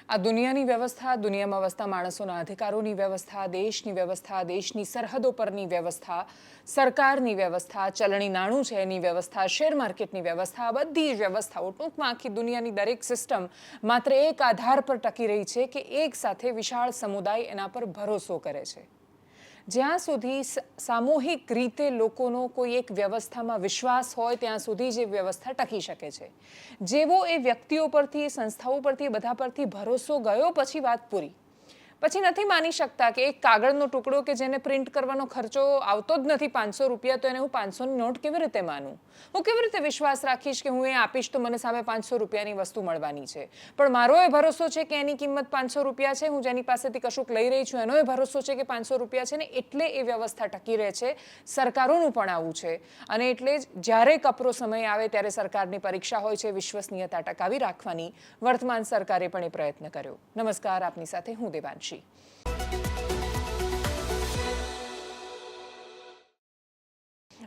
આ દુનિયાની વ્યવસ્થા, દુનિયામાં વસતા માણસોના અધિકારોની વ્યવસ્થા, દેશની સરહદો પરની વ્યવસ્થા, સરકારની વ્યવસ્થા, ચલણી નાણું છે એની વ્યવસ્થા, શેર માર્કેટની વ્યવસ્થા, બધી જ વ્યવસ્થાઓ ટૂંકમાં આખી દુનિયાની દરેક સિસ્ટમ માત્ર એક આધાર પર ટકી રહી છે કે એક સાથે વિશાળ સમુદાય એના પર ભરોસો કરે છે. જ્યાં સુધી સામૂહિક રીતે લોકોનો કોઈ એક વ્યવસ્થામાં વિશ્વાસ હોય ત્યાં સુધી જ એ વ્યવસ્થા ટકી શકે છે. જેવો એ વ્યક્તિઓ પરથી, સંસ્થાઓ પરથી, બધા પરથી ભરોસો ગયો પછી વાત પૂરી. પછી નથી માની શકતા કે એક કાગળનો ટુકડો કે જેને પ્રિન્ટ કરવાનો ખર્ચો આવતો જ નથી 500 રૂપિયા, તો એને હું 500ની નોટ કેવી રીતે માનું? હું કેવી રીતે વિશ્વાસ રાખીશ કે હું એ આપીશ તો મને સામે 500 રૂપિયાની વસ્તુ મળવાની છે? પણ મારો એ ભરોસો છે કે એની કિંમત 500 રૂપિયા છે, હું જેની પાસેથી કશુંક લઈ રહી છું એનો એ ભરોસો છે કે 500 રૂપિયા છે, ને એટલે એ વ્યવસ્થા ટકી રહે છે. સરકારોનું પણ આવું છે. અને એટલે જ જ્યારે કપરો સમય આવે ત્યારે સરકારની પરીક્ષા હોય છે વિશ્વસનીયતા ટકાવી રાખવાની. વર્તમાન સરકારે પણ એ પ્રયત્ન કર્યો. નમસ્કાર, આપની સાથે હું દેવાંશી.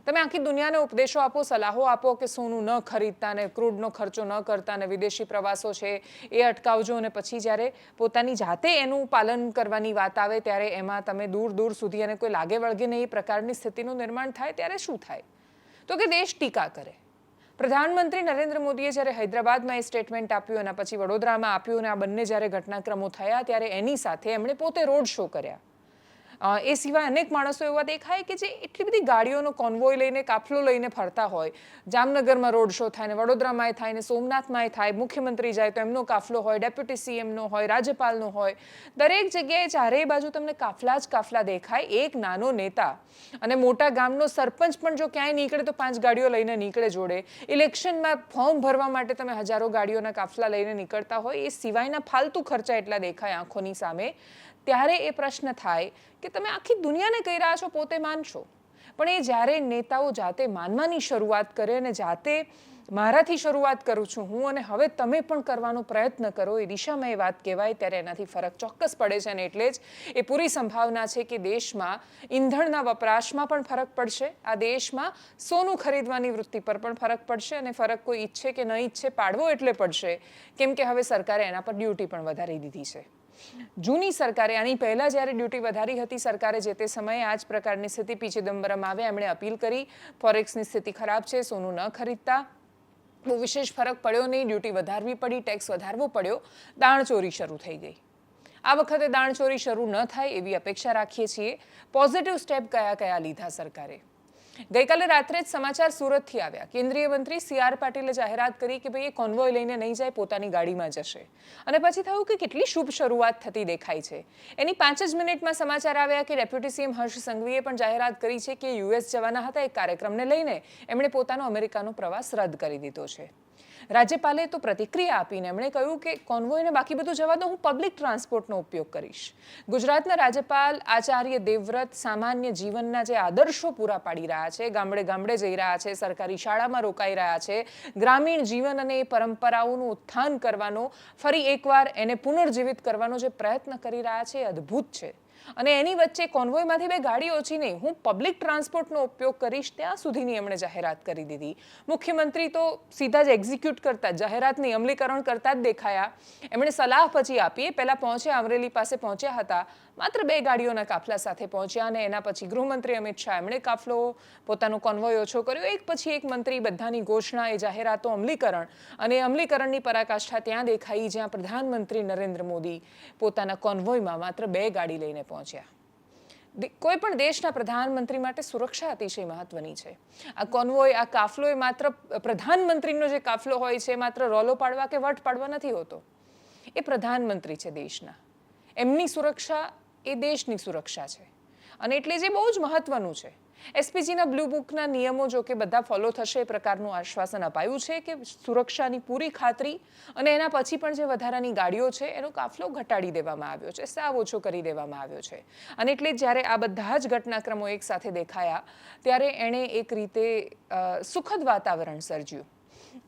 તમે આખી દુનિયાને ઉપદેશો આપો, સલાહો આપો કે સોનું ન ખરીદતા ને ક્રૂડનો ખર્ચો ન કરતા ને વિદેશી પ્રવાસો છે એ અટકાવજો, અને પછી જ્યારે પોતાની જાતે એનું પાલન કરવાની વાત આવે ત્યારે એમાં તમે દૂર દૂર સુધી અને કોઈ લાગે વળગે નહીં એ પ્રકારની સ્થિતિનું નિર્માણ થાય ત્યારે શું થાય? તો કે દેશ ટીકા કરે. પ્રધાનમંત્રી નરેન્દ્ર મોદીએ જ્યારે હૈદરાબાદમાં એ સ્ટેટમેન્ટ આપ્યું અને પછી વડોદરામાં આપ્યું, અને આ બંને જ્યારે ઘટનાક્રમો થયા ત્યારે એની સાથે એમણે પોતે રોડ શો કર્યા. એ સિવાય અનેક માણસો એવા દેખાય કે જે એટલી બધી ગાડીઓનો કોન્વોય લઈને, કાફલો લઈને ફરતા હોય. જામનગરમાં રોડ શો થાય ને, વડોદરામાં થાય ને, સોમનાથમાં થાય. મુખ્યમંત્રી જાય તો એમનો કાફલો હોય, ડેપ્યુટી સીએમનો હોય, રાજ્યપાલનો હોય. દરેક જગ્યાએ ચારેય બાજુ તમને કાફલા જ કાફલા દેખાય. એક નાનો નેતા અને મોટા ગામનો સરપંચ પણ જો ક્યાંય નીકળે તો 5 ગાડીઓ લઈને નીકળે જોડે. ઇલેક્શનમાં ફોર્મ ભરવા માટે તમે હજારો ગાડીઓના કાફલા લઈને નીકળતા હોય. એ સિવાયના ફાલતુ ખર્ચા એટલા દેખાય આંખોની સામે. ત્યારે એ પ્રશ્ન થાય કે તમે આખી દુનિયાને કહી રહ્યા છો પોતે માનશો, પણ એ જ્યારે નેતાઓ જાતે માનવાની શરૂઆત કરે અને જાતે મારાથી શરૂઆત કરું છું હું અને હવે તમે પણ કરવાનો પ્રયત્ન કરો એ દિશામાં એ વાત કહેવાય ત્યારે એનાથી ફરક ચોક્કસ પડે છે. અને એટલે જ એ પૂરી સંભાવના છે કે દેશમાં ઈંધણના વપરાશમાં પણ ફરક પડશે. આ દેશમાં સોનું ખરીદવાની વૃત્તિ પર પણ ફરક પડશે, અને ફરક કોઈ ઈચ્છે કે ન ઈચ્છે પાડવો એટલે પડશે, કેમ કે હવે સરકારે એના પર ડ્યુટી પણ વધારી દીધી છે. જૂની સરકારે, આની પહેલા જ્યારે ડ્યુટી વધારી હતી સરકારે, જે તે સમયે આ જ પ્રકારની સ્થિતિ પી ચિદમ્બરમ આવે એમણે અપીલ કરી ફોરેક્સની સ્થિતિ ખરાબ છે, સોનું ન ખરીદતા. બહુ વિશેષ ફરક પડ્યો નહીં, ડ્યુટી વધારવી પડી, ટેક્સ વધારવો પડ્યો, દાણચોરી શરૂ થઈ ગઈ. આ વખતે દાણચોરી શરૂ ન થાય એવી અપેક્ષા રાખીએ છીએ. પોઝિટિવ સ્ટેપ કયા કયા લીધા સરકારે? ગઈકાલે રાત્રે જ સમાચાર સુરતથી આવ્યા. કેન્દ્રીય મંત્રી સી.આર. પાટીલે જાહેરાત કરી કે ભાઈ એ કોન્વોય લઈને નહીં જાય, પોતાની ગાડીમાં જશે. અને પછી થયું કે કેટલી શુભ શરૂઆત થતી દેખાય છે. એની 5 જ મિનિટમાં સમાચાર આવ્યા કે ડેપ્યુટી સીએમ હર્ષ સંઘવીએ પણ જાહેરાત કરી છે કે યુએસ જવાના હતા એક કાર્યક્રમને લઈને એમણે પોતાનો અમેરિકાનો પ્રવાસ રદ કરી દીધો છે. રાજ્યપાલે તો પ્રતિક્રિયા આપીને એમણે કહ્યું કે કોન્વોયને બાકી બધું જવા દો, હું પબ્લિક ટ્રાન્સપોર્ટનો ઉપયોગ કરીશ. ગુજરાતના રાજ્યપાલ આચાર્ય દેવવ્રત સામાન્ય જીવનના જે આદર્શો પૂરા પાડી રહ્યા છે, ગામડે ગામડે જઈ રહ્યા છે, સરકારી શાળામાં રોકાઈ રહ્યા છે, ગ્રામીણ જીવન અને એ પરંપરાઓનું ઉત્થાન કરવાનો, ફરી એકવાર એને પુનર્જીવિત કરવાનો જે પ્રયત્ન કરી રહ્યા છે એ અદ્ભુત છે. અને એની વચ્ચે કોન્વોયમાંથી 2 ગાડી ઓછી નહીં, હું પબ્લિક ટ્રાન્સપોર્ટનો ઉપયોગ કરીશ ત્યાં સુધીની એમણે જાહેરાત કરી દીધી. મુખ્યમંત્રી તો સીધા જ એક્ઝિક્યુટ કરતા, જાહેરાતની અમલીકરણ કરતા જ દેખાયા. એમણે સલાહ પછી આપી. પહેલા પહોંચ્યા, અમરેલી પાસે પહોંચ્યા હતા, માત્ર 2 ગાડીઓના કાફલા સાથે પહોંચ્યા, અને એના પછી ગૃહમંત્રી અમિત શાહ એમણે કાફલો, પોતાનો કોન્વોય ઓછો કર્યો. એક પછી એક મંત્રી, બધાની ઘોષણા, એ જાહેરાતો, અમલીકરણ, અને અમલીકરણની પરાકાષ્ઠા ત્યાં દેખાઈ જ્યાં પ્રધાનમંત્રી નરેન્દ્ર મોદી પોતાના કોન્વોયમાં માત્ર 2 ગાડી લઈને પહોંચ્યા. કોઈ પણ દેશના પ્રધાનમંત્રી માટે સુરક્ષા અતિશય મહત્વની છે. આ કોન્વોય, આ કાફલો એ માત્ર પ્રધાનમંત્રીનો જે કાફલો હોય છે માત્ર રોલો પાડવા કે વટ પાડવા નથી હોતો. એ પ્રધાનમંત્રી છે દેશના. એમની સુરક્ષા એ દેશની સુરક્ષા છે. અને એટલે જે બહુ જ મહત્વનું છે. એસપીજીના બ્લુ બુકના નિયમો જો કે બધા ફોલો થશે એ પ્રકારનું આશ્વાસન અપાયું છે કે સુરક્ષાની પૂરી ખાતરી, અને એના પછી પણ જે વધારાની ગાડીઓ છે એનો કાફલો ઘટાડી દેવામાં આવ્યો છે, સાવ ઓછો કરી દેવામાં આવ્યો છે. અને એટલે જ્યારે આ બધા જ ઘટનાક્રમો એક સાથે દેખાયા ત્યારે એણે એક રીતે સુખદ વાતાવરણ સર્જ્યું.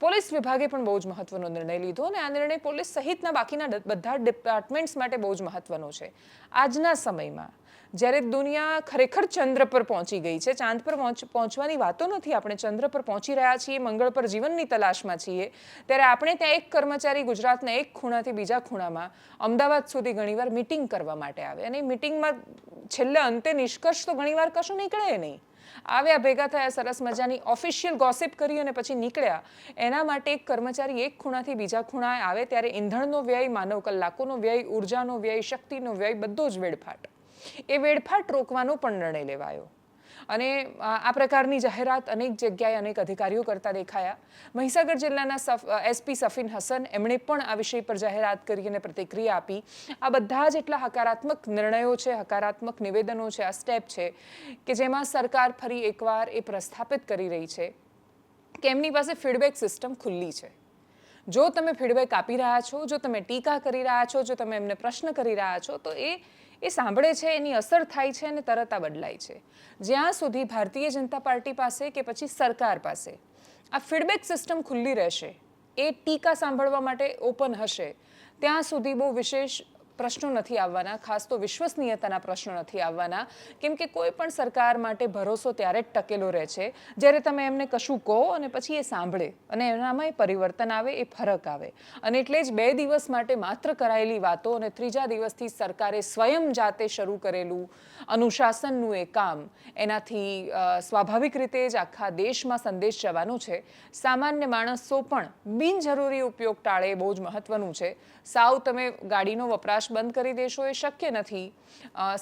પોલીસ વિભાગે પણ બહુ જ મહત્વનો નિર્ણય લીધો અને આ નિર્ણય પોલીસ સહિતના બાકીના બધા ડિપાર્ટમેન્ટ્સ માટે બહુ જ મહત્વનો છે. આજના સમયમાં જ્યારે દુનિયા ખરેખર ચંદ્ર પર પહોંચી ગઈ છે, ચાંદ પર પહોંચવાની વાતો નથી, આપણે ચંદ્ર પર પહોંચી રહ્યા છીએ, મંગળ પર જીવનની તલાશમાં છીએ, ત્યારે આપણે ત્યાં એક કર્મચારી ગુજરાતના એક ખૂણાથી બીજા ખૂણામાં અમદાવાદ સુધી ઘણીવાર મિટિંગ કરવા માટે આવે અને મિટિંગમાં છેલ્લે અંતે નિષ્કર્ષ તો ઘણીવાર કશું નીકળે નહીં. આવ્યા, ભેગા થયા, સરસ મજાની ઓફિશિયલ ગોસિપ કરી અને પછી નીકળ્યા. એના માટે એક કર્મચારી એક ખૂણાથી બીજા ખૂણાએ આવે ત્યારે ઈંધણનો વ્યય, માનવ કલાકોનો વ્યય, ઉર્જાનો વ્યય, શક્તિનો વ્યય બધો જ વેડફાટ. એ વેડફાટ રોકવાનો પણ નિર્ણય લેવાયો અને આ પ્રકારની જાહેરાત અનેક જગ્યાએ અનેક અધિકારીઓ કરતા દેખાયા. મહીસાગર જિલ્લાના એસપી સફીન હસન, એમણે પણ આ વિષય પર જાહેરાત કરી અને પ્રતિક્રિયા આપી. આ બધા જ એટલા હકારાત્મક નિર્ણયો છે, હકારાત્મક નિવેદનો છે, આ સ્ટેપ છે કે જેમાં સરકાર ફરી એકવાર એ પ્રસ્થાપિત કરી રહી છે કે એમની પાસે ફીડબેક સિસ્ટમ ખુલ્લી છે. જો તમે ફીડબેક આપી રહ્યા છો, જો તમે ટીકા કરી રહ્યા છો, જો તમે એમને પ્રશ્ન કરી રહ્યા છો, તો એ સાંભળે છે, એની અસર થાય છે અને તરત આ બદલાય છે. જ્યાં સુધી ભારતીય જનતા પાર્ટી પાસે કે પછી સરકાર પાસે આ ફીડબેક સિસ્ટમ ખુલ્લી રહેશે, એ ટીકા સાંભળવા માટે ઓપન હશે, ત્યાં સુધી બહુ વિશેષ પ્રશ્નો નથી આવવાના, ખાસ તો વિશ્વસનીયતાના પ્રશ્નો નથી આવવાના. કેમ કે કોઈ પણ સરકાર માટે ભરોસો ત્યારે જ ટકેલો રહે છે જ્યારે તમે એમને કશું કહો અને પછી એ સાંભળે અને એનામાં એ પરિવર્તન આવે, એ ફરક આવે. અને એટલે જ 2 દિવસ માટે માત્ર કરાયેલી વાતો અને 3જા દિવસથી સરકારે સ્વયં જાતે શરૂ કરેલું અનુશાસનનું એ કામ, એનાથી સ્વાભાવિક રીતે જ આખા દેશમાં સંદેશ જવાનો છે. સામાન્ય માણસો પણ બિનજરૂરી ઉપયોગ ટાળે, એ બહુ જ મહત્વનું છે. સાવ તમે ગાડીનો વપરાશ બંધ કરી દેશો એ શક્ય નથી.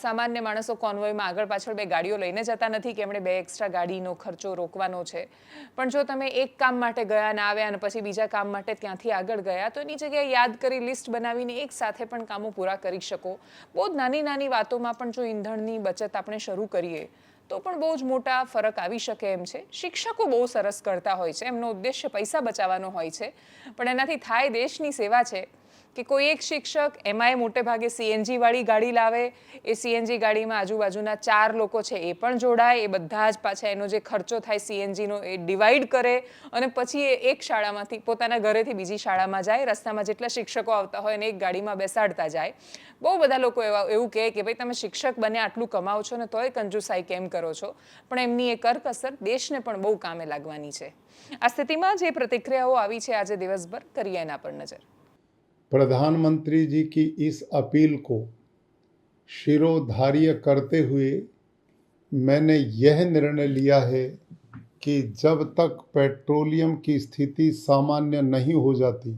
સામાન્ય માણસો કોન્વોયમાં આગળ પાછળ 2 ગાડીઓ લઈને જતા નથી કે એમણે 2 એક્સ્ટ્રા ગાડીનો ખર્ચો રોકવાનો છે. પણ જો તમે એક કામ માટે ગયા ને આવ્યા અને પછી બીજા કામ માટે ત્યાંથી આગળ ગયા, તો એની જગ્યાએ યાદ કરી લિસ્ટ બનાવીને એક સાથે પણ કામો પૂરા કરી શકો. બહુ જ નાની નાની વાતોમાં પણ જો ઈંધણની બચત આપણે શરૂ કરીએ તો પણ બહુ જ મોટા ફરક આવી શકે એમ છે. શિક્ષકો બહુ સરસ કરતા હોય છે, એમનો ઉદ્દેશ્ય પૈસા બચાવવાનો હોય છે, પણ એનાથી થાય દેશની સેવા છે કે કોઈ એક શિક્ષક એમાંય મોટે ભાગે સીએનજી વાળી ગાડી લાવે, એ સીએનજી ગાડીમાં આજુબાજુના 4 લોકો છે એ પણ જોડાય, એ બધા જ પાછા એનો જે ખર્ચો થાય સીએનજીનો એ ડિવાઈડ કરે અને પછી એ એક શાળામાંથી પોતાના ઘરેથી બીજી શાળામાં જાય, રસ્તામાં જેટલા શિક્ષકો આવતા હોય એને એક ગાડીમાં બેસાડતા જાય. બહુ બધા લોકો એવું કહે કે ભાઈ તમે શિક્ષક બને આટલું કમાઓ છો ને તોય કંજુસાઈ કેમ કરો છો, પણ એમની એ કરકસર દેશને પણ બહુ કામે લાગવાની છે. આ સ્થિતિમાં જે પ્રતિક્રિયાઓ આવી છે આજે દિવસભર, કરીએ એના પર નજર. प्रधानमंत्री जी की इस अपील को शिरोधार्य करते हुए मैंने यह निर्णय लिया है कि जब तक पेट्रोलियम की स्थिति सामान्य नहीं हो जाती,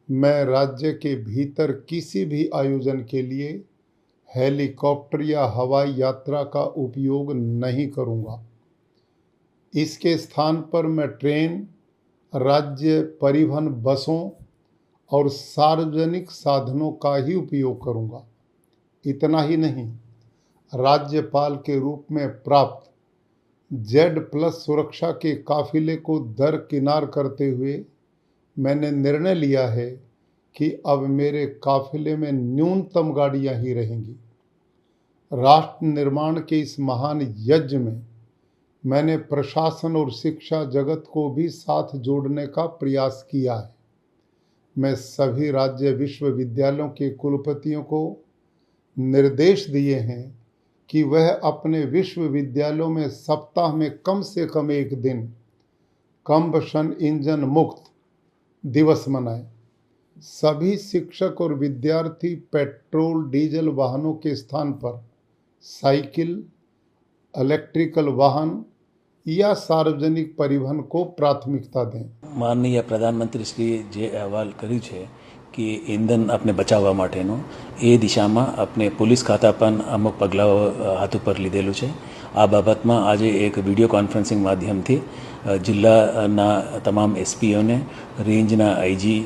मैं राज्य के भीतर किसी भी आयोजन के लिए हेलीकॉप्टर या हवाई यात्रा का उपयोग नहीं करूँगा. इसके स्थान पर मैं ट्रेन, राज्य परिवहन बसों और सार्वजनिक साधनों का ही उपयोग करूँगा. इतना ही नहीं, राज्यपाल के रूप में प्राप्त Z+ सुरक्षा के काफिले को दरकिनार करते हुए मैंने निर्णय लिया है कि अब मेरे काफिले में न्यूनतम गाड़ियाँ ही रहेंगी. राष्ट्र निर्माण के इस महान यज्ञ में मैंने प्रशासन और शिक्षा जगत को भी साथ जोड़ने का प्रयास किया है. मैं सभी राज्य विश्वविद्यालयों के कुलपतियों को निर्देश दिए हैं कि वह अपने विश्वविद्यालयों में सप्ताह में कम से कम 1 दिन कंबशन इंजन मुक्त दिवस मनाएं. सभी शिक्षक और विद्यार्थी पेट्रोल डीजल वाहनों के स्थान पर साइकिल, इलेक्ट्रिकल वाहन या सार्वजनिक परिवहन को प्राथमिकता दें. માનનીય પ્રધાનમંત્રી શ્રીએ જે અહેવાલ કર્યું છે કે ઇંધણ આપણે બચાવવા માટેનો, એ દિશામાં આપણે પોલીસ ખાતા પણ અમુક પગલાઓ હાથ ઉપર લીધેલું છે. આ બાબતમાં આજે એક વિડીયો કોન્ફરન્સિંગ માધ્યમથી જિલ્લાના તમામ એસપીઓને, રેન્જના આઈજી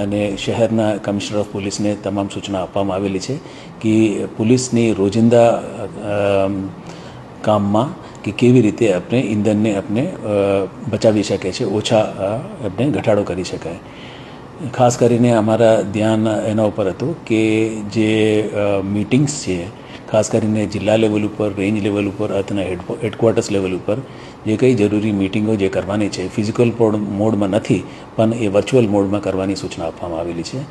અને શહેરના કમિશનર ઓફ પોલીસને તમામ સૂચના આપવામાં આવેલી છે કે પોલીસની રોજિંદા કામમાં કે કેવી રીતે આપણે ઈંધણને આપણે બચાવી શકે છે, ઓછા આપણે ઘટાડો કરી શકાય. ખાસ કરીને અમારા ધ્યાન એના ઉપર હતું કે જે મીટિંગ્સ છે ખાસ કરીને જિલ્લા લેવલ ઉપર, રેન્જ લેવલ ઉપર અથવા હેડક્વાર્ટર્સ લેવલ ઉપર જે કંઈ જરૂરી મિટિંગો જે કરવાની છે ફિઝિકલ મોડમાં નથી પણ એ વર્ચ્યુઅલ મોડમાં કરવાની સૂચના આપવામાં આવેલી છે.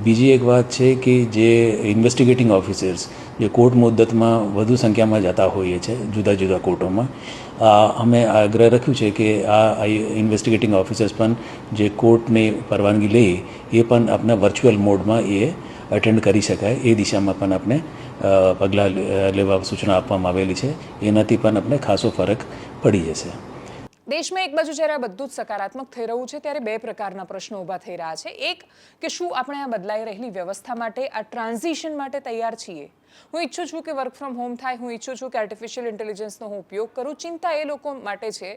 બીજી એક વાત છે કે જે ઇન્વેસ્ટિગેટિંગ ઓફિસર્સ જે કોર્ટ મુદ્દતમાં વધુ સંખ્યામાં જતા હોઈએ છે જુદા જુદા કોર્ટોમાં, અમે આગ્રહ રાખ્યું છે કે આ ઇન્વેસ્ટિગેટિંગ ઓફિસર્સ પણ જે કોર્ટની પરવાનગી લે એ પણ આપણા વર્ચ્યુઅલ મોડમાં એ અટેન્ડ કરી શકાય એ દિશામાં પણ આપણે પગલાં લેવા સૂચના આપવામાં આવેલી છે. એનાથી પણ આપણે ખાસો ફરક પડી જશે. દેશમાં એક બાજુ જ્યારે આ બધું જ સકારાત્મક થઈ રહ્યું છે ત્યારે બે પ્રકારના પ્રશ્નો ઊભા થઈ રહ્યા છે. એક કે શું આપણે આ બદલાઈ રહેલી વ્યવસ્થા માટે, આ ટ્રાન્ઝિશન માટે તૈયાર છીએ? હું ઈચ્છું છું કે વર્ક ફ્રોમ હોમ થાય, હું ઈચ્છું છું કે આર્ટિફિશિયલ ઇન્ટેલિજન્સનો હું ઉપયોગ કરું. ચિંતા એ લોકો માટે છે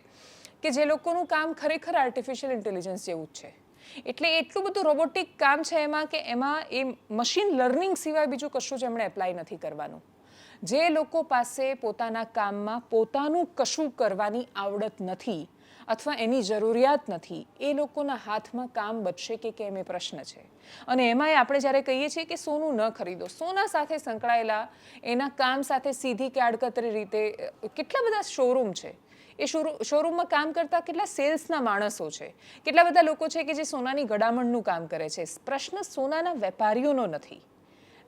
કે જે લોકોનું કામ ખરેખર આર્ટિફિશિયલ ઇન્ટેલિજન્સ જેવું જ છે. એટલે એટલું બધું રોબોટિક કામ છે એમાં કે એમાં એ મશીન લર્નિંગ સિવાય બીજું કશું જ એમણે એપ્લાય નથી કરવાનું. જે લોકો પાસે પોતાના કામમાં પોતાનું કશું કરવાની આવડત નથી અથવા એની જરૂરિયાત નથી એ લોકોના હાથમાં કામ બચશે કે કેમ એ પ્રશ્ન છે. અને એમાંય આપણે જ્યારે કહીએ છીએ કે સોનું ન ખરીદો, સોના સાથે સંકળાયેલા એના કામ સાથે સીધી કે આડકતરી રીતે કેટલા બધા શોરૂમ છે. એ શોરૂમમાં કામ કરતા કેટલા સેલ્સના માણસો છે, કેટલા બધા લોકો છે કે જે સોનાની ગડામણનું કામ કરે છે. પ્રશ્ન સોનાના વેપારીઓનો નથી.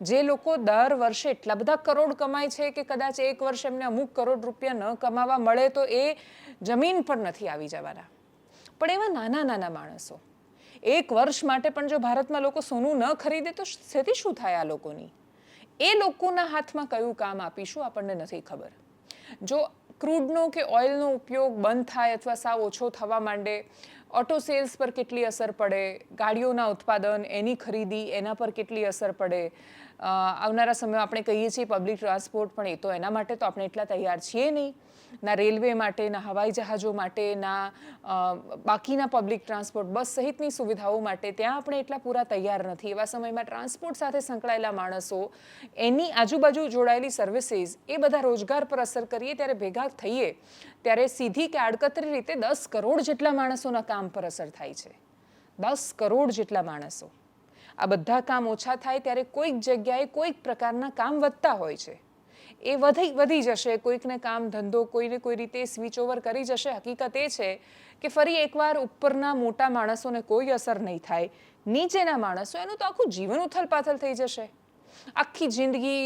જે લોકો દર વર્ષે એટલા બધા કરોડ કમાય છે કે કદાચ એક વર્ષ એમને અમુક કરોડ રૂપિયા ન કમાવા મળે તો એ જમીન પર નથી આવી જવાના. પણ એવા નાના નાના માણસો, એક વર્ષ માટે પણ જો ભારતમાં લોકો સોનું ન ખરીદે તો સ્થિતિ શું થાય આ લોકોની? એ લોકોના હાથમાં કયું કામ આપીશું આપણને નથી ખબર. જો ક્રૂડનો કે ઓઇલનો ઉપયોગ બંધ થાય અથવા સાવ ઓછો થવા માંડે, ઓટો સેલ્સ પર કેટલી અસર પડે, ગાડીઓના ઉત્પાદન, એની ખરીદી, એના પર કેટલી અસર પડે. આવનારા સમયમાં આપણે કહીએ છીએ પબ્લિક ટ્રાન્સપોર્ટ, પણ એ તો એના માટે તો આપણે એટલા તૈયાર છીએ નહીં. ના રેલવે માટે, ના હવાઈ જહાજો માટે, ના બાકીના પબ્લિક ટ્રાન્સપોર્ટ, બસ સહિતની સુવિધાઓ માટે ત્યાં આપણે એટલા પૂરા તૈયાર નથી. એવા સમયમાં ટ્રાન્સપોર્ટ સાથે સંકળાયેલા માણસો, એની આજુબાજુ જોડાયેલી સર્વિસીસ, એ બધા રોજગાર પર અસર કરીએ ત્યારે ભેગા થઈએ ત્યારે સીધી કે આડકતરી રીતે 10 કરોડ જેટલા માણસોના કામ પર અસર થાય છે. 10 કરોડ જેટલા માણસો. આ બધા કામ ઓછા થાય ત્યારે કોઈક જગ્યાએ કોઈક પ્રકારના કામ વધતા હોય છે. એ વધી જશે, કોઈકને કામ ધંધો કોઈને કોઈ રીતે સ્વિચ ઓવર કરી જશે. હકીકત એ છે કે ફરી એકવાર ઉપરના મોટા માણસોને કોઈ અસર નહીં થાય, નીચેના માણસો એનું તો આખું જીવન ઉથલપાથલ થઈ જશે. આખી જિંદગી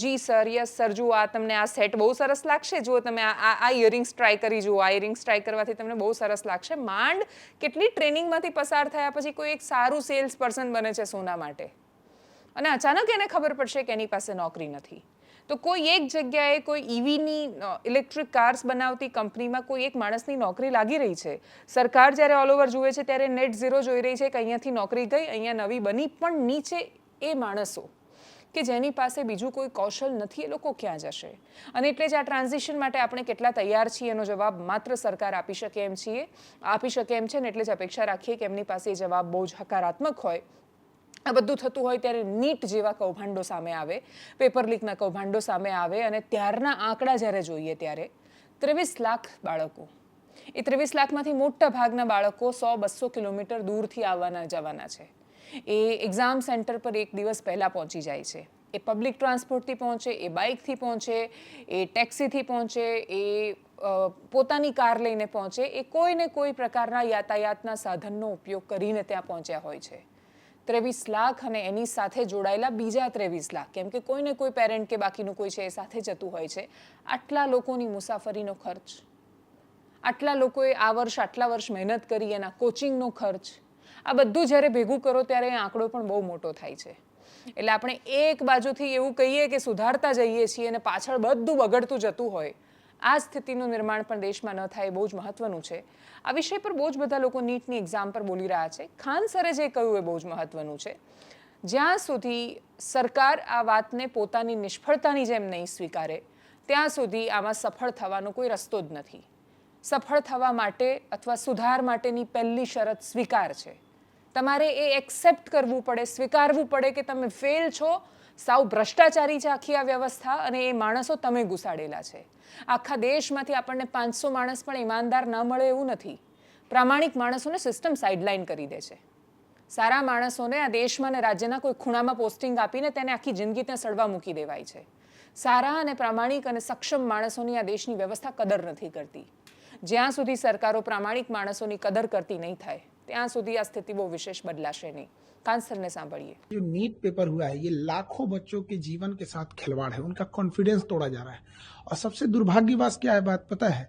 જી સર, યસ સર, જુઓ આ તમને આ સેટ બહુ સરસ લાગશે, જુઓ તમે આ ઇયરિંગ્સ ટ્રાય કરી જુઓ, આ ઇયરિંગ્સ ટ્રાય કરવાથી તમને બહુ સરસ લાગશે. માંડ કેટલી ટ્રેનિંગમાંથી પસાર થયા પછી કોઈ એક સારું સેલ્સ પર્સન બને છે સોના માટે, અને અચાનક એને ખબર પડશે કે એની પાસે નોકરી નથી. તો કોઈ એક જગ્યાએ કોઈ ઈવીની ઇલેક્ટ્રિક કાર્સ બનાવતી કંપનીમાં કોઈ એક માણસની નોકરી લાગી રહી છે. સરકાર જ્યારે ઓલ ઓવર જુએ છે ત્યારે નેટ ઝીરો જોઈ રહી છે કે અહીંયાથી નોકરી ગઈ, અહીંયા નવી બની, પણ નીચે એ માણસો કે જેની પાસે બીજું કોઈ કૌશલ નથી એ લોકો ક્યાં જશે? અને એટલે જ આ ટ્રાન્ઝિશન માટે આપણે કેટલા તૈયાર છીએ એનો જવાબ માત્ર સરકાર આપી શકે એમ છે ને એટલે જ અપેક્ષા રાખીએ કે એમની પાસે એ જવાબ બહુ જ હકારાત્મક હોય. આ બધું થતું હોય ત્યારે નીટ જેવા કૌભાંડો સામે આવે, પેપર લીકના કૌભાંડો સામે આવે અને ત્યારના આંકડા જ્યારે જોઈએ ત્યારે 23 લાખ બાળકો, એ 23 લાખમાંથી મોટા ભાગના બાળકો 100-200 કિલોમીટર દૂરથી આવવાના જવાના છે. એ એક્ઝામ સેન્ટર પર એક દિવસ પહેલાં પહોંચી જાય છે. એ પબ્લિક ટ્રાન્સપોર્ટથી પહોંચે, એ બાઇકથી પહોંચે, એ ટેક્સીથી પહોંચે, એ પોતાની કાર લઈને પહોંચે, એ કોઈને કોઈ પ્રકારના યાતાયાતના સાધનનો ઉપયોગ કરીને ત્યાં પહોંચ્યા હોય છે. 23 લાખ અને એની સાથે જોડાયેલા બીજા 23 લાખ, કેમ કે કોઈને કોઈ પેરેન્ટ કે બાકીનું કોઈ છે એ સાથે જતું હોય છે. આટલા લોકોની મુસાફરીનો ખર્ચ, આટલા લોકોએ આટલા વર્ષ મહેનત કરી એના કોચિંગનો ખર્ચ, આ બધું જ્યારે ભેગું કરો ત્યારે એ આંકડો પણ બહુ મોટો થાય છે. એટલે આપણે એક બાજુથી એવું કહીએ કે સુધારતા જઈએ છીએ અને પાછળ બધું બગડતું જતું હોય, આ સ્થિતિનું નિર્માણ પણ દેશમાં ન થાય એ બહુ જ મહત્વનું છે. આ વિષય પર બહુ જ બધા લોકો નીટની એક્ઝામ પર બોલી રહ્યા છે. ખાન સરે જે કહ્યું એ બહુ જ મહત્વનું છે. જ્યાં સુધી સરકાર આ વાતને પોતાની નિષ્ફળતાની જેમ નહીં સ્વીકારે ત્યાં સુધી આમાં સફળ થવાનો કોઈ રસ્તો જ નથી. સફળ થવા માટે અથવા સુધાર માટેની પહેલી શરત સ્વીકાર છે. તમારે એ એક્સેપ્ટ કરવું પડે, સ્વીકારવું પડે કે તમે ફેલ છો, સાવ ભ્રષ્ટાચારી છે આખી આ વ્યવસ્થા અને એ માણસો તમે ઘુસાડેલા છે. આખા દેશમાંથી આપણને 500 માણસ પણ ઈમાનદાર ન મળે એવું નથી. પ્રામાણિક માણસોને સિસ્ટમ સાઇડલાઇન કરી દે છે. સારા માણસોને આ દેશમાં અને રાજ્યના કોઈ ખૂણામાં પોસ્ટિંગ આપીને તેને આખી જિંદગી ત્યાં સડવા મૂકી દેવાય છે. સારા અને પ્રામાણિક અને સક્ષમ માણસોની આ દેશની વ્યવસ્થા કદર નથી કરતી. જ્યાં સુધી સરકારો પ્રામાણિક માણસોની કદર કરતી નહીં થાય ત્યાં સુધી આ સ્થિતિ બહુ વિશેષ બદલાશે નહીં. કાંસરને સાંભળીએ. जो नीट पेपर हुआ है ये लाखों बच्चों के जीवन के साथ खिलवाड़ है, उनका कॉन्फिडेंस तोड़ा जा रहा है। और सबसे दुर्भाग्य बात क्या है, बात पता है,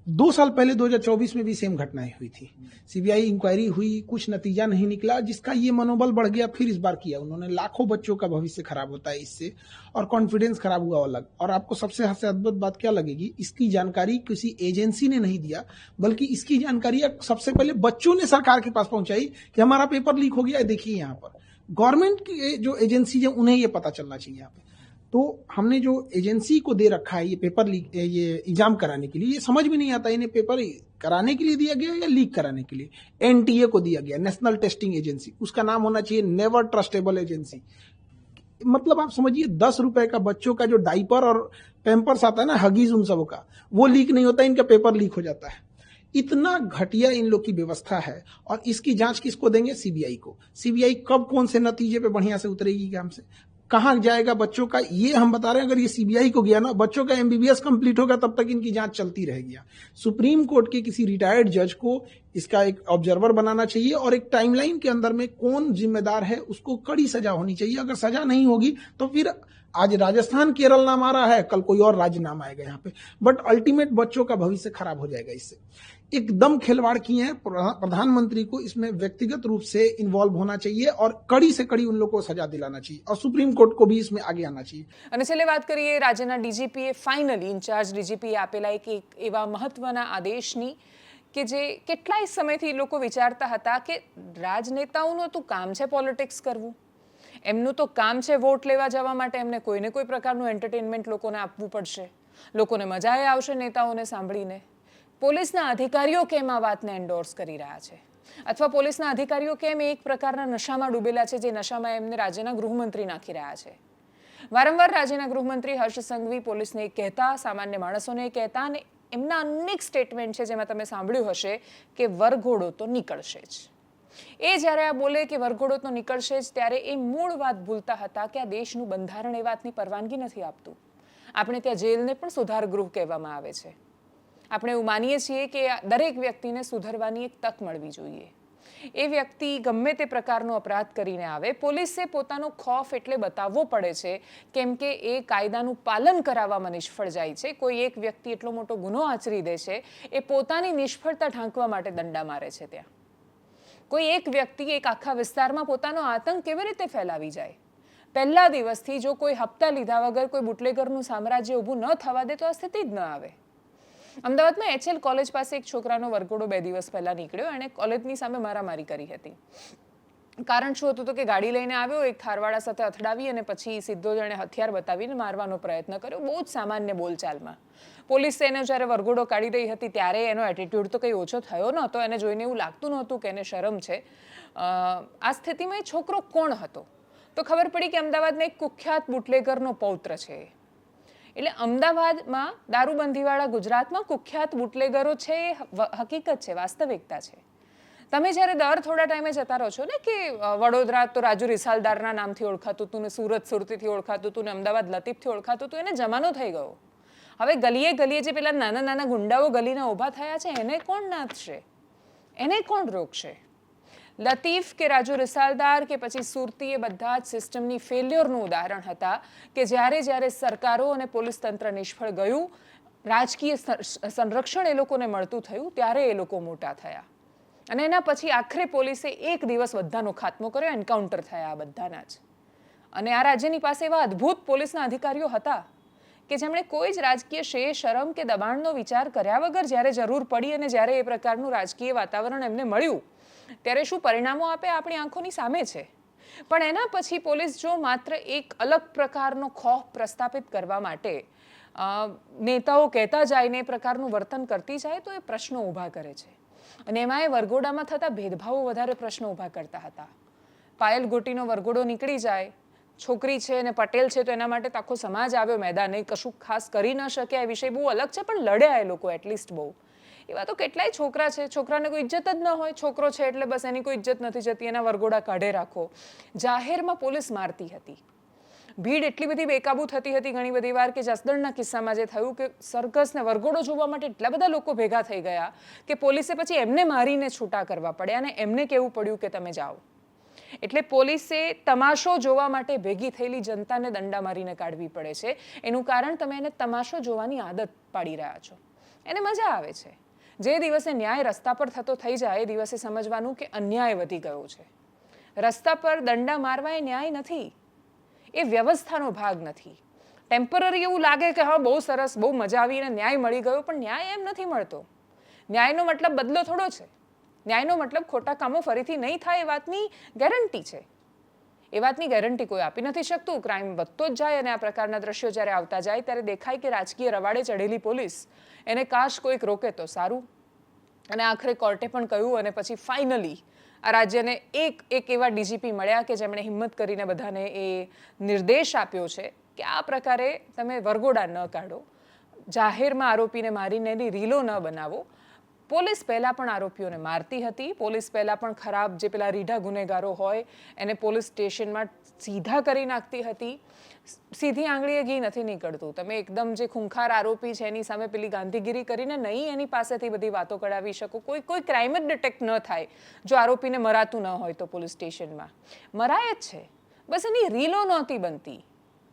2 साल पहले 2024 में भी सेम घटनाएं हुई थी। सीबीआई इंक्वायरी हुई, कुछ नतीजा नहीं निकला, जिसका ये मनोबल बढ़ गया, फिर इस बार किया उन्होंने। लाखों बच्चों का भविष्य खराब होता है इससे, और कॉन्फिडेंस खराब हुआ अलग। और आपको सबसे अद्भुत बात क्या लगेगी, इसकी जानकारी किसी एजेंसी ने नहीं दिया, बल्कि इसकी जानकारी सबसे पहले बच्चों ने सरकार के पास पहुंचाई कि हमारा पेपर लीक हो गया है, देखिए यहाँ पर। गवर्नमेंट की जो एजेंसी है उन्हें ये पता चलना चाहिए यहाँ पे। तो हमने जो एजेंसी को दे रखा है ये पेपर लीक, ये एग्जाम कराने के लिए, ये समझ में नहीं आता इन्हें पेपर कराने के लिए दिया गया या लीक कराने के लिए। एनटीए को दिया गया, नेशनल टेस्टिंग एजेंसी, उसका नाम होना चाहिए नेवर ट्रस्टेबल एजेंसी। मतलब आप समझिए 10 रुपए का बच्चों का जो डाइपर और पैम्पर्स आता है ना, हगीज उन सबों का, वो लीक नहीं होता, इनका पेपर लीक हो जाता है। इतना घटिया इन लोग की व्यवस्था है। और इसकी जांच किसको देंगे, सीबीआई को। सीबीआई कब कौन से नतीजे पे बढ़िया से उतरेगी काम से, कहाँ जाएगा बच्चों का, ये हम बता रहे हैं। अगर ये सीबीआई को गया ना, बच्चों का एमबीबीएस कंप्लीट होगा तब तक इनकी जांच चलती रहेगी। सुप्रीम कोर्ट के किसी रिटायर्ड जज को इसका एक ऑब्जर्वर बनाना चाहिए, और एक टाइमलाइन के अंदर में कौन जिम्मेदार है उसको कड़ी सजा होनी चाहिए। अगर सजा नहीं होगी तो फिर आज राजस्थान केरल नाम आ रहा है, कल कोई और राज्य नाम आएगा यहाँ पे, बट अल्टीमेट बच्चों का भविष्य खराब हो जाएगा इससे। एकदम खिलवाड़ किए हैं। प्रधानमंत्री को इसमें व्यक्तिगत रूप से इन्वॉल्व होना चाहिए, और कड़ी से कड़ी उन लोगों को सजा दिलाना चाहिए, और सुप्रीम कोर्ट को भी इसमें आगे आना चाहिए. અને છેલ્લે વાત કરીએ રાજ્યના ડીજીપીએ ફાઇનલી ઇન્ચાર્જ ડીજીપીએ આપેલા એક એવા મહત્વના આદેશની કે જે કેટલાય સમયથી લોકો વિચારતા હતા કે રાજનેતાઓનું તો કામ છે પોલિટિક્સ કરવું, એમનું તો કામ છે વોટ લેવા જવા માટે એમને કોઈને કોઈ પ્રકારનું એન્ટરટેનમેન્ટ લોકોને આપવું પડશે, લોકોને મજાએ આવશે નેતાઓને સાંભળીને. પોલીસના અધિકારીઓ કેમ આ વાતને એન્ડોર્સ કરી રહ્યા છે, અથવા પોલીસના અધિકારીઓ કેમ એક પ્રકારના નશામાં ડૂબેલા છે જે નશામાં એમને રાજ્યના ગૃહમંત્રી નાખી રહ્યા છે. વારંવાર રાજ્યના ગૃહમંત્રી હર્ષ સંઘવી પોલીસને કહેતા, સામાન્ય માણસોને કહેતા, અને એમના અનેક સ્ટેટમેન્ટ છે જેમાં તમે સાંભળ્યું હશે કે વરઘોડો તો નીકળશે જ. એ જ્યારે આ બોલે કે વરઘોડો તો નીકળશે જ, ત્યારે એ મૂળ વાત ભૂલતા હતા કે આ દેશનું બંધારણ એ વાતની પરવાનગી નથી આપતું. આપણે ત્યાં જેલને પણ સુધાર ગૃહ કહેવામાં આવે છે. આપણે એવું માનીએ છીએ કે દરેક વ્યક્તિને સુધરવાની એક તક મળવી જોઈએ. એ વ્યક્તિ ગમે તે પ્રકારનો અપરાધ કરીને આવે, પોલીસે પોતાનો ખોફ એટલે બતાવવો પડે છે કેમ કે એ કાયદાનું પાલન કરાવવામાં નિષ્ફળ જાય છે. કોઈ એક વ્યક્તિ એટલો મોટો ગુનો આચરી દે છે, એ પોતાની નિષ્ફળતા ઢાંકવા માટે દંડા મારે છે. ત્યાં કોઈ એક વ્યક્તિ એક આખા વિસ્તારમાં પોતાનો આતંક કેવી રીતે ફેલાવી જાય. પહેલા દિવસથી જો કોઈ હપ્તા લીધા વગર કોઈ બુટલેગરનું સામ્રાજ્ય ઊભું ન થવા દે તો આ સ્થિતિ જ ન આવે. અમદાવાદમાં એચએલ કોલેજ પાસે એક છોકરાનો વરઘોડો 2 દિવસ પહેલા નીકળ્યો. એણે કોલેજની સામે મારામારી કરી હતી. કારણ શું હતું તો કે ગાડી લઈને આવ્યો, એક થારવાળા સાથે અથડાવી અને પછી સીધો જ એણે હથિયાર બતાવીને મારવાનો પ્રયત્ન કર્યો, બહુ જ સામાન્ય બોલચાલમાં. પોલીસે એને જ્યારે વરઘોડો કાઢી રહી હતી ત્યારે એનો એટીટ્યુડ તો કંઈ ઓછો થયો નહોતો. એને જોઈને એવું લાગતું નહોતું કે એને શરમ છે. આ સ્થિતિમાં એ છોકરો કોણ હતો તો ખબર પડી કે અમદાવાદના એક કુખ્યાત બુટલેગરનો પૌત્ર છે. એટલે અમદાવાદમાં દારૂબંધીવાળા ગુજરાતમાં કુખ્યાત બુટલેગરો છે, એ હકીકત છે, વાસ્તવિકતા છે. તમે જ્યારે દર થોડા ટાઈમે જતા રહો છો ને કે વડોદરા તો રાજુ રિસાલદારના નામથી ઓળખાતું હતું ને સુરત સુરતીથી ઓળખાતું હતું ને અમદાવાદ લતીફથી ઓળખાતું હતું, એને જમાનો થઈ ગયો. હવે ગલીએ ગલીએ જે પેલા નાના નાના ગુંડાઓ ગલીના ઊભા થયા છે એને કોણ નાથશે, એને કોણ રોકશે? લતીફ કે રાજુ રિસાલદાર કે પછી સુરતી એ બધા જ સિસ્ટમની ફેલ્યોરનું ઉદાહરણ હતા કે જ્યારે જ્યારે સરકારો અને પોલીસ તંત્ર નિષ્ફળ ગયું, રાજકીય સંરક્ષણ એ લોકોને મળતું થયું, ત્યારે એ લોકો મોટા થયા. અને એના પછી આખરે પોલીસે એક દિવસ બધાનો ખાત્મો કર્યો, એન્કાઉન્ટર થયા આ બધાના જ. અને આ રાજ્યની પાસે એવા અદ્ભુત પોલીસના અધિકારીઓ હતા કે જેમણે કોઈ જ રાજકીય શેર શરમ કે દબાણનો વિચાર કર્યા વગર જ્યારે જરૂર પડી અને જ્યારે એ પ્રકારનું રાજકીય વાતાવરણ એમને મળ્યું ત્યારે શું પરિણામો આપે આપણી આંખોની સામે છે. પણ એના પછી પોલીસ જો માત્ર એક અલગ પ્રકારનો ખોફ પ્રસ્થાપિત કરવા માટે નેતાઓ કહેતા જાય ને એ પ્રકારનું વર્તન કરતી જાય તો એ પ્રશ્નો ઊભા કરે છે. અને એમાં એ વરઘોડામાં થતા ભેદભાવો વધારે પ્રશ્નો ઊભા કરતા હતા. પાયલ ગોટીનો વરઘોડો નીકળી જાય, છોકરી છે અને પટેલ છે તો એના માટે આખો સમાજ આવ્યો મેદાને, કશું ખાસ કરી ન શક્યા, એ વિષય બહુ અલગ છે, પણ લડ્યા એ લોકો એટલીસ્ટ બહુ. એવા તો કેટલાય છોકરા છે, છોકરાને કોઈ ઇજ્જત જ ન હોય, છોકરો છે એટલે બસ એની કોઈ ઇજ્જત નથી જતી, એના વરઘોડા કાઢે રાખો. જાહેરમાં પોલીસ મારતી હતી. ભીડ એટલી બધી બેકાબૂ થતી હતી ઘણી બધી વાર કે જસદણના કિસ્સામાં જે થયું કે સરઘસને વરઘોડો જોવા માટે એટલા બધા લોકો ભેગા થઈ ગયા કે પોલીસે પછી એમને મારીને છૂટા કરવા પડ્યા અને એમને કહેવું પડ્યું કે તમે જાઓ. એટલે પોલીસે તમાશો જોવા માટે ભેગી થયેલી જનતાને દંડા મારીને કાઢવી પડે છે. એનું કારણ તમે એને તમાશો જોવાની આદત પાડી રહ્યા છો. એને મજા આવે છે. જે દિવસે ન્યાય રસ્તા પર થતો થઈ જાય એ દિવસે સમજવાનું કે અન્યાય વધી ગયો છે. રસ્તા પર દંડા મારવા એ ન્યાય નથી, એ વ્યવસ્થાનો ભાગ નથી. ટેમ્પરરી એવું લાગે કે હા બહુ સરસ, બહુ મજા આવી અને ન્યાય મળી ગયો, પણ ન્યાય એમ નથી મળતો. ન્યાયનો મતલબ બદલો થોડો છે. ન્યાયનો મતલબ ખોટા કામો ફરીથી નહીં થાય એ વાતની ગેરંટી છે. એ વાતની ગેરંટી કોઈ આપી નથી શકતું. ક્રાઇમ વધતો જ જાય અને આ પ્રકારના દ્રશ્યો જ્યારે આવતા જાય ત્યારે દેખાય કે રાજકીય રવાડે ચડેલી પોલીસ એને કાશ કોઈક રોકે તો સારું. અને આખરે કોર્ટે પણ કહ્યું અને પછી ફાઇનલી આ રાજ્યને એક એવા ડીજીપી મળ્યા કે જેમણે હિંમત કરીને બધાને એ નિર્દેશ આપ્યો છે કે આ પ્રકારે તમે વરઘોડા ન કાઢો, જાહેરમાં આરોપીને મારીને એની રીલો ન બનાવો. પોલીસ પહેલાં પણ આરોપીઓને મારતી હતી. પોલીસ પહેલાં પણ ખરાબ જે પેલા રીઢા ગુનેગારો હોય એને પોલીસ સ્ટેશનમાં સીધા કરી નાખતી હતી. સીધી આંગળીએ ઘી નથી નીકળતું. તમે એકદમ જે ખૂંખાર આરોપી છે એની સામે પેલી ગાંધીગીરી કરીને નહીં એની પાસેથી બધી વાતો કઢાવી શકો. કોઈ ક્રાઇમ જ ડિટેક્ટ ન થાય જો આરોપીને મરાતું ન હોય તો પોલીસ સ્ટેશનમાં મરાય જ છે. બસ એની રીલો નહોતી બનતી,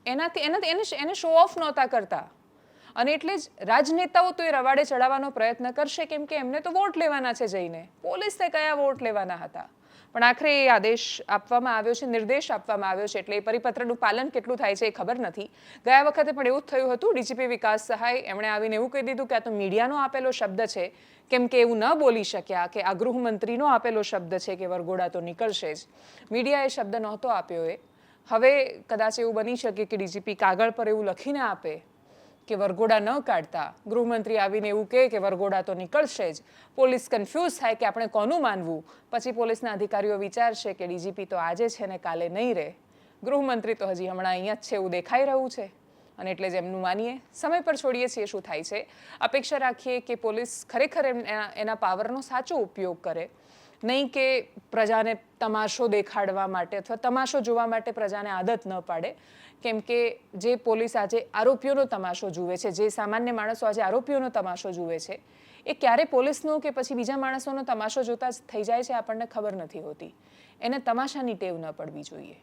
એને શો ઓફ નહોતા કરતા. અને એટલે જ રાજનેતાઓ તો એ રવાડે ચડાવવાનો પ્રયત્ન કરશે કેમ કે એમને તો વોટ લેવાના છે જઈને. પોલીસને કયા વોટ લેવાના હતા? પણ આખરે એ આદેશ આપવામાં આવ્યો છે, નિર્દેશ આપવામાં આવ્યો છે, એટલે એ પરિપત્રનું પાલન કેટલું થાય છે એ ખબર નથી. ગયા વખતે પણ એવું જ થયું હતું. ડીજીપી વિકાસ સહાય એમણે આવીને એવું કહી દીધું કે આ તો મીડિયાનો આપેલો શબ્દ છે, કેમ કે એવું ન બોલી શક્યા કે આ ગૃહમંત્રીનો આપેલો શબ્દ છે કે વરઘોડા તો નીકળશે જ. મીડિયાએ શબ્દ નહોતો આપ્યો. હવે કદાચ એવું બની શકે કે ડીજીપી કાગળ પર એવું લખીને આપે કે વરઘોડા ન કાઢતા, ગૃહમંત્રી આવીને એવું કહે કે વરઘોડા તો નીકળશે જ. પોલીસ કન્ફ્યુઝ થાય કે આપણે કોનું માનવું. પછી પોલીસના અધિકારીઓ વિચારશે કે ડીજીપી તો આજે છે ને કાલે નહીં રહે, ગૃહમંત્રી તો હજી હમણાં અહીંયા જ છે એવું દેખાઈ રહ્યું છે. અને એટલે જ એમનું માનીએ, સમય પર છોડીએ છીએ શું થાય છે. અપેક્ષા રાખીએ કે પોલીસ ખરેખર એના પાવરનો સાચો ઉપયોગ કરે, નહીં કે પ્રજાને તમાશો દેખાડવા માટે અથવા તમાશો જોવા માટે પ્રજાને આદત ન પાડે. કેમ કે જે પોલીસ આજે આરોપીઓનો તમાશો જુએ છે, જે સામાન્ય માણસો આજે આરોપીઓનો તમાશો જુએ છે, એ ક્યારે પોલીસનો કે પછી બીજા માણસોનો તમાશો જોતા જ થઈ જાય છે આપણને ખબર નથી હોતી. એને તમાશાની ટેવ ન પડવી જોઈએ.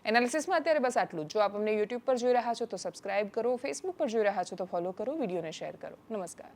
એનાલિસિસમાં અત્યારે બસ આટલું જ. જો આપ અમને યુટ્યુબ પર જોઈ રહ્યા છો તો સબસ્ક્રાઇબ કરો, ફેસબુક પર જોઈ રહ્યા છો તો ફોલો કરો, વિડીયોને શેર કરો. નમસ્કાર.